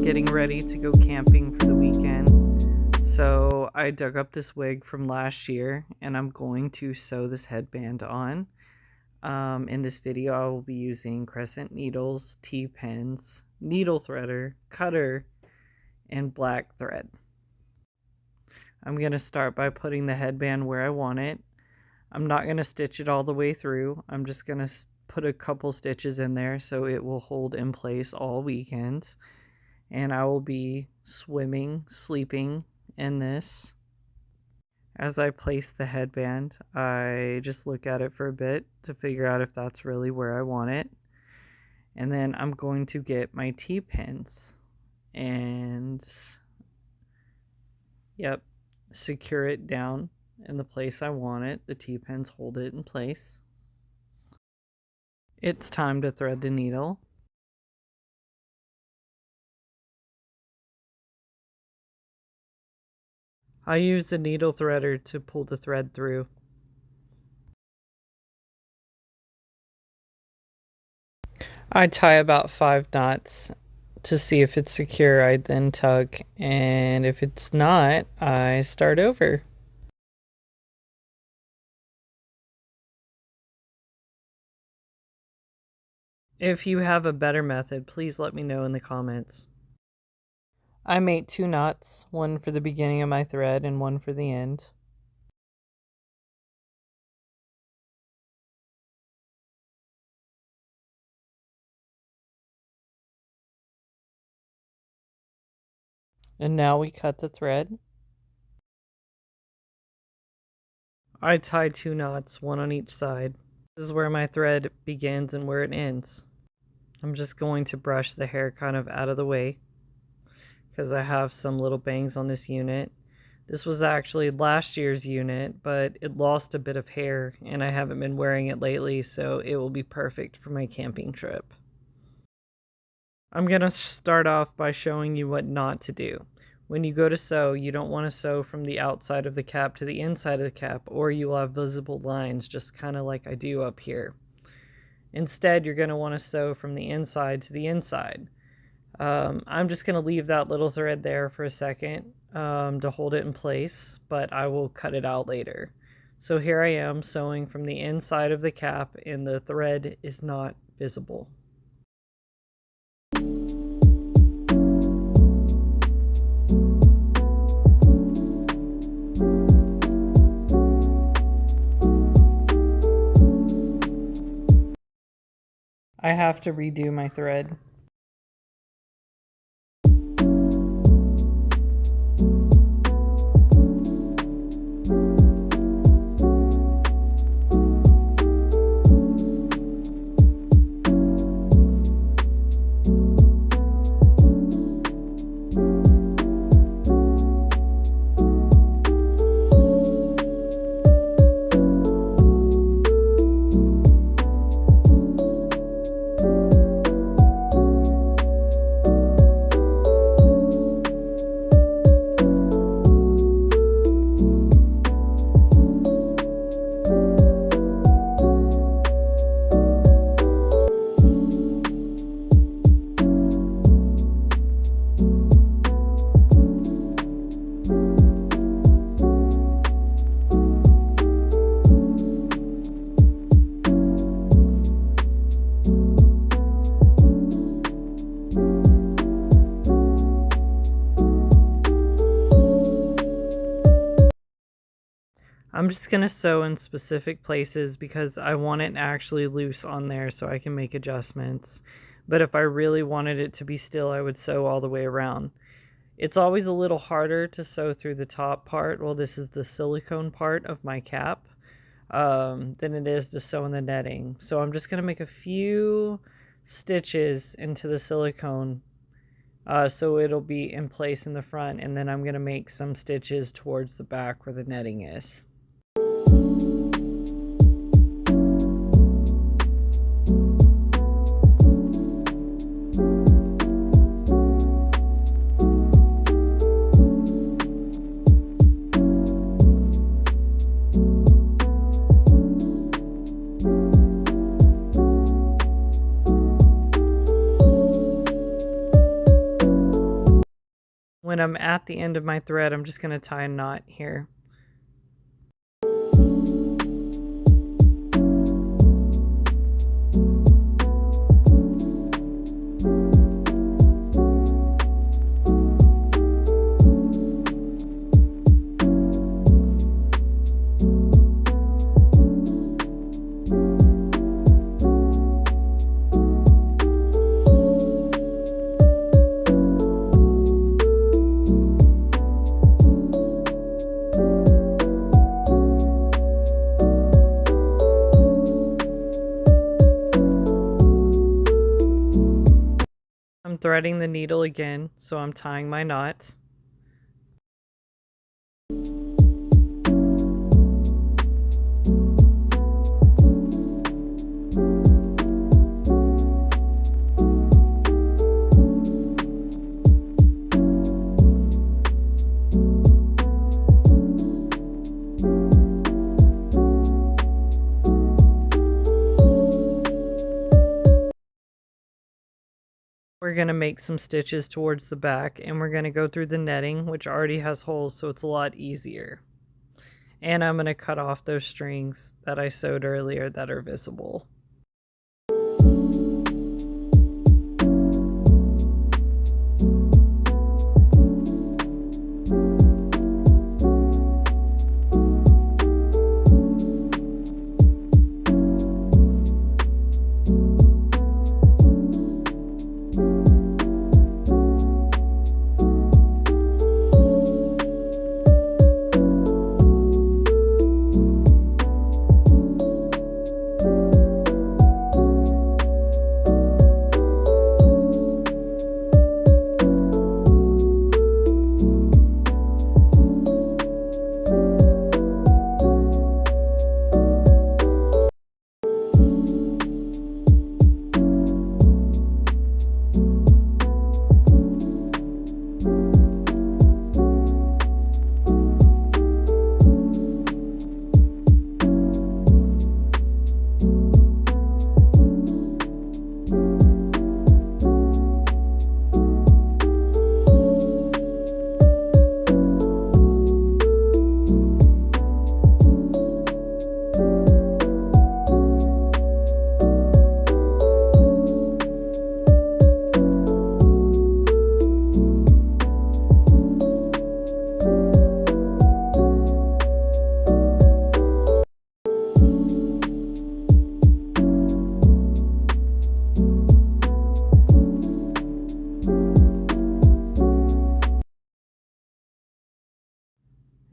I'm getting ready to go camping for the weekend. So I dug up this wig from last year and I'm going to sew this headband on. In this video, I will be using crescent needles, T-pins, needle threader, cutter, and black thread. I'm going to start by putting the headband where I want it. I'm not going to stitch it all the way through. I'm just going to put a couple stitches in there so it will hold in place all weekend. And I will be sleeping in this. As I place the headband, I just look at it for a bit to figure out if that's really where I want it. And then I'm going to get my T-pins and, secure it down in the place I want it. The T-pins hold it in place. It's time to thread the needle. I use the needle threader to pull the thread through. I tie about 5 knots to see if it's secure. I then tug, and if it's not, I start over. If you have a better method, please let me know in the comments. I made 2 knots, one for the beginning of my thread and one for the end. And now we cut the thread. I tie 2 knots, one on each side. This is where my thread begins and where it ends. I'm just going to brush the hair kind of out of the way because I have some little bangs on this unit. This was actually last year's unit, but it lost a bit of hair and I haven't been wearing it lately, so it will be perfect for my camping trip. I'm going to start off by showing you what not to do. When you go to sew, you don't want to sew from the outside of the cap to the inside of the cap, or you will have visible lines, just kind of like I do up here. Instead, you're going to want to sew from the inside to the inside. I'm just going to leave that little thread there for a second to hold it in place, but I will cut it out later. So here I am sewing from the inside of the cap and the thread is not visible. I have to redo my thread. I'm just going to sew in specific places because I want it actually loose on there so I can make adjustments. But if I really wanted it to be still, I would sew all the way around. It's always a little harder to sew through the top part, well, this is the silicone part of my cap, than it is to sew in the netting. So I'm just going to make a few stitches into the silicone so it'll be in place in the front, and then I'm going to make some stitches towards the back where the netting is. When I'm at the end of my thread, I'm just going to tie a knot here. I'm threading the needle again, so I'm tying my knot. We're going to make some stitches towards the back, and we're going to go through the netting, which already has holes, so it's a lot easier. And I'm going to cut off those strings that I sewed earlier that are visible.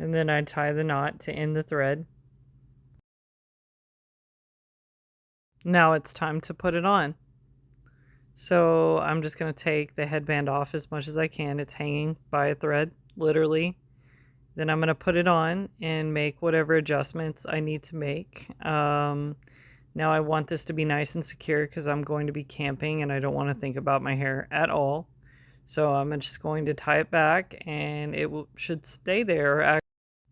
And then I tie the knot to end the thread. Now it's time to put it on. So I'm just going to take the headband off as much as I can. It's hanging by a thread, literally. Then I'm going to put it on and make whatever adjustments I need to make. Now I want this to be nice and secure because I'm going to be camping and I don't want to think about my hair at all. So I'm just going to tie it back, and it should stay there.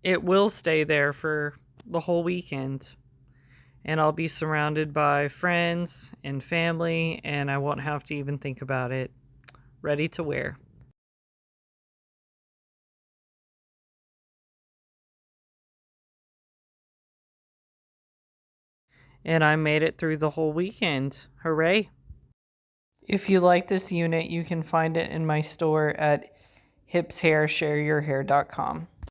It will stay there for the whole weekend. And I'll be surrounded by friends and family, and I won't have to even think about it. Ready to wear. And I made it through the whole weekend. Hooray! If you like this unit, you can find it in my store at hipshair.shareyourhair.com.